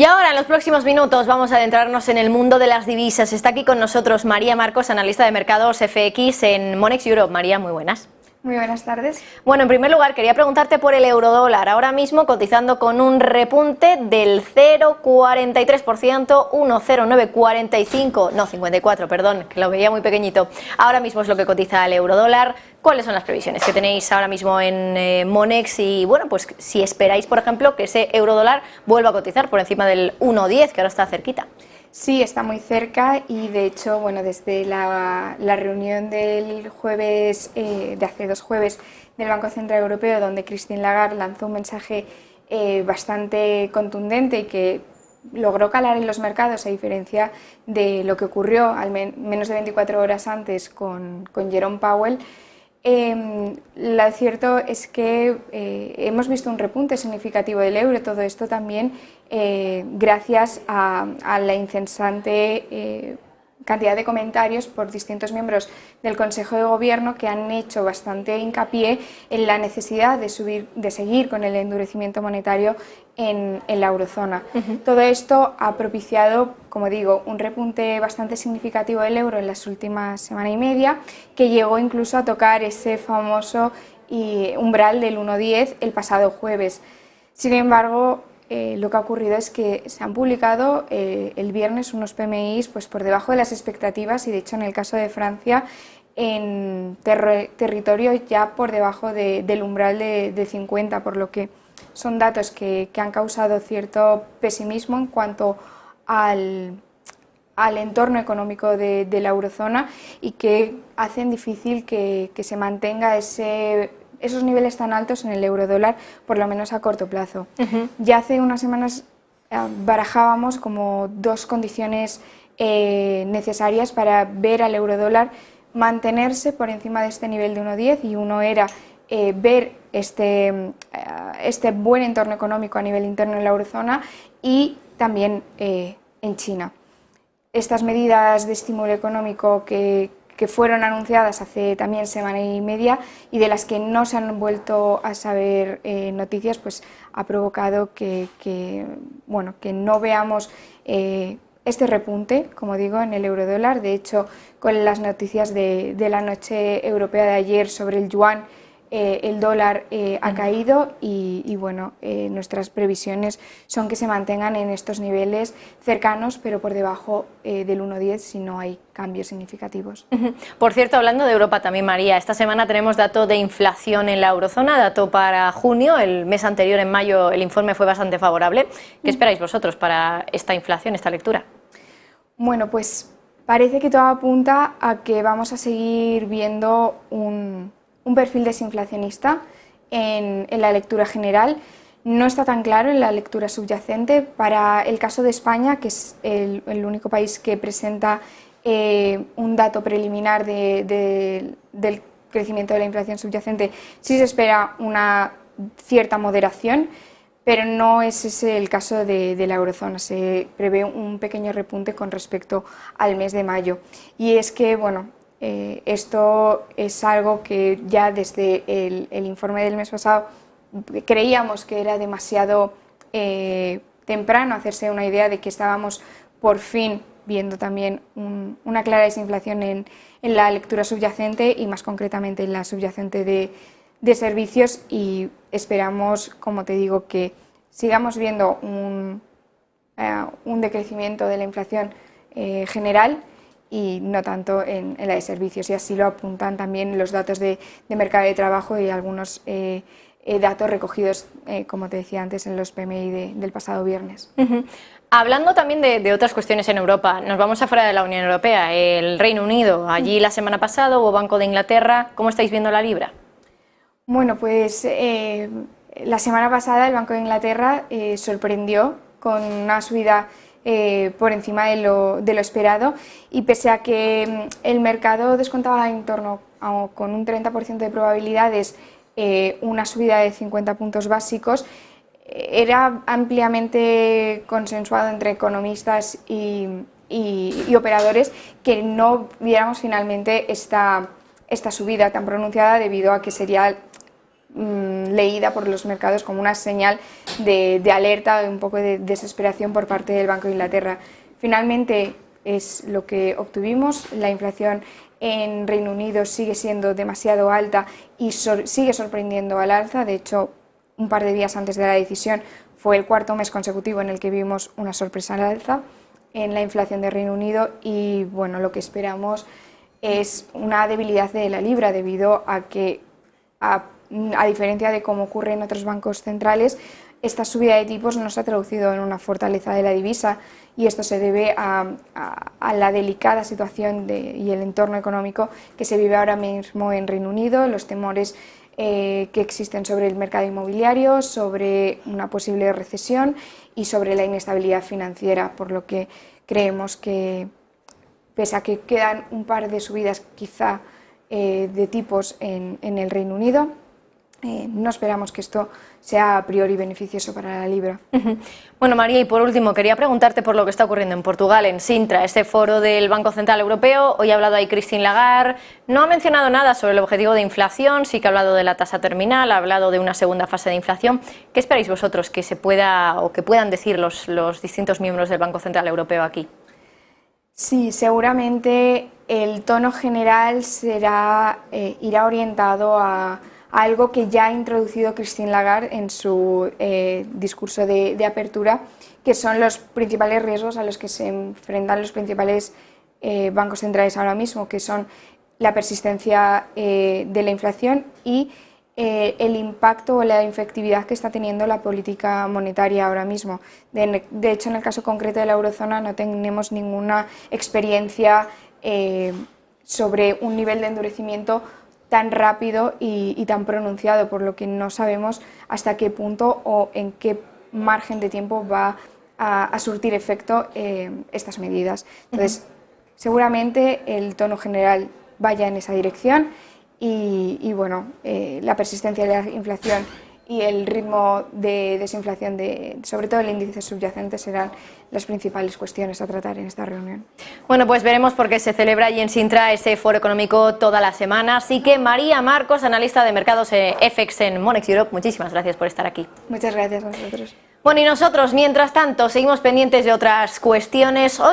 Y ahora, en los próximos minutos, vamos a adentrarnos en el mundo de las divisas. Está aquí con nosotros María Marcos, analista de mercados FX en Monex Europe. María, muy buenas. Muy buenas tardes. Bueno, en primer lugar, quería preguntarte por el eurodólar. Ahora mismo cotizando con un repunte del 0,43%, 1,0945, no, 54, perdón, que lo veía muy pequeñito. Ahora mismo es lo que cotiza el eurodólar. ¿Cuáles son las previsiones que tenéis ahora mismo en Monex? Y bueno, pues si esperáis, por ejemplo, que ese eurodólar vuelva a cotizar por encima del 1,10, que ahora está cerquita. Sí, está muy cerca y de hecho, bueno, desde la reunión del jueves, de hace 2 jueves, del Banco Central Europeo, donde Christine Lagarde lanzó un mensaje bastante contundente y que logró calar en los mercados, a diferencia de lo que ocurrió menos de 24 horas antes con Jerome Powell. Lo cierto es que hemos visto un repunte significativo del euro, todo esto también gracias a la incesante cantidad de comentarios por distintos miembros del Consejo de Gobierno que han hecho bastante hincapié en la necesidad de seguir con el endurecimiento monetario en la eurozona. Todo esto ha propiciado, como digo, un repunte bastante significativo del euro en las últimas semana y media, que llegó incluso a tocar ese famoso umbral del 1,10 el pasado jueves. Sin embargo, lo que ha ocurrido es que se han publicado el viernes unos PMIs pues, por debajo de las expectativas y, de hecho, en el caso de Francia, en territorio ya por debajo del umbral de 50, por lo que son datos que han causado cierto pesimismo en cuanto al entorno económico de la eurozona y que hacen difícil que se mantenga esos niveles tan altos en el eurodólar, por lo menos a corto plazo. Ya hace unas semanas barajábamos como 2 condiciones necesarias para ver al eurodólar mantenerse por encima de este nivel de 1,10, y uno era ver este buen entorno económico a nivel interno en la eurozona y también en China. Estas medidas de estímulo económico que fueron anunciadas hace también semana y media y de las que no se han vuelto a saber noticias, pues ha provocado que no veamos este repunte, como digo, en el eurodólar. De hecho, con las noticias de la noche europea de ayer sobre el yuan, el dólar ha caído y bueno, nuestras previsiones son que se mantengan en estos niveles cercanos, pero por debajo del 1,10 si no hay cambios significativos. Por cierto, hablando de Europa también, María, esta semana tenemos dato de inflación en la eurozona, dato para junio. El mes anterior, en mayo, el informe fue bastante favorable. ¿Qué esperáis vosotros para esta inflación, esta lectura? Bueno, pues parece que todo apunta a que vamos a seguir viendo un perfil desinflacionista en la lectura general. No está tan claro en la lectura subyacente. Para el caso de España, que es el único país que presenta un dato preliminar del crecimiento de la inflación subyacente, sí se espera una cierta moderación, pero no es ese el caso de la eurozona. Se prevé un pequeño repunte con respecto al mes de mayo. Y es que, bueno, esto es algo que ya desde el informe del mes pasado creíamos que era demasiado temprano hacerse una idea de que estábamos por fin viendo también una clara desinflación en la lectura subyacente y más concretamente en la subyacente de servicios, y esperamos, como te digo, que sigamos viendo un decrecimiento de la inflación general y no tanto en la de servicios, y así lo apuntan también los datos de mercado de trabajo y algunos datos recogidos, como te decía antes, en los PMI del pasado viernes. Hablando también de otras cuestiones en Europa, nos vamos afuera de la Unión Europea, el Reino Unido. Allí la semana pasada hubo Banco de Inglaterra. ¿Cómo estáis viendo la libra? Bueno, pues la semana pasada el Banco de Inglaterra sorprendió con una subida por encima de lo esperado, y pese a que el mercado descontaba en torno con un 30% de probabilidades una subida de 50 puntos básicos, era ampliamente consensuado entre economistas y operadores que no viéramos finalmente esta subida tan pronunciada, debido a que sería leída por los mercados como una señal de alerta, un poco de desesperación por parte del Banco de Inglaterra. Finalmente es lo que obtuvimos. La inflación en Reino Unido sigue siendo demasiado alta y sigue sorprendiendo al alza. De hecho, un par de días antes de la decisión fue el cuarto mes consecutivo en el que vimos una sorpresa al alza en la inflación de Reino Unido y bueno, lo que esperamos es una debilidad de la libra debido a que, a diferencia de cómo ocurre en otros bancos centrales, esta subida de tipos no se ha traducido en una fortaleza de la divisa y esto se debe a la delicada situación y el entorno económico que se vive ahora mismo en Reino Unido, los temores que existen sobre el mercado inmobiliario, sobre una posible recesión y sobre la inestabilidad financiera, por lo que creemos que, pese a que quedan un par de subidas quizá de tipos en el Reino Unido, no esperamos que esto sea a priori beneficioso para la libra. Bueno, María, y por último, quería preguntarte por lo que está ocurriendo en Portugal, en Sintra, este foro del Banco Central Europeo. Hoy ha hablado ahí Christine Lagarde, no ha mencionado nada sobre el objetivo de inflación, sí que ha hablado de la tasa terminal, ha hablado de una segunda fase de inflación. ¿Qué esperáis vosotros que se pueda o que puedan decir los distintos miembros del Banco Central Europeo aquí? Sí, seguramente el tono general irá orientado a algo que ya ha introducido Christine Lagarde en su discurso de apertura, que son los principales riesgos a los que se enfrentan los principales bancos centrales ahora mismo, que son la persistencia de la inflación y el impacto o la efectividad que está teniendo la política monetaria ahora mismo. De hecho, en el caso concreto de la eurozona no tenemos ninguna experiencia sobre un nivel de endurecimiento tan rápido y tan pronunciado, por lo que no sabemos hasta qué punto o en qué margen de tiempo va a surtir efecto estas medidas. Entonces, seguramente el tono general vaya en esa dirección y bueno, la persistencia de la inflación y el ritmo de desinflación, sobre todo el índice subyacente, serán las principales cuestiones a tratar en esta reunión. Bueno, pues veremos porque se celebra allí en Sintra ese foro económico toda la semana. Así que María Marcos, analista de mercados FX en Monex Europe, muchísimas gracias por estar aquí. Muchas gracias a vosotros. Bueno, y nosotros, mientras tanto, seguimos pendientes de otras cuestiones. Hoy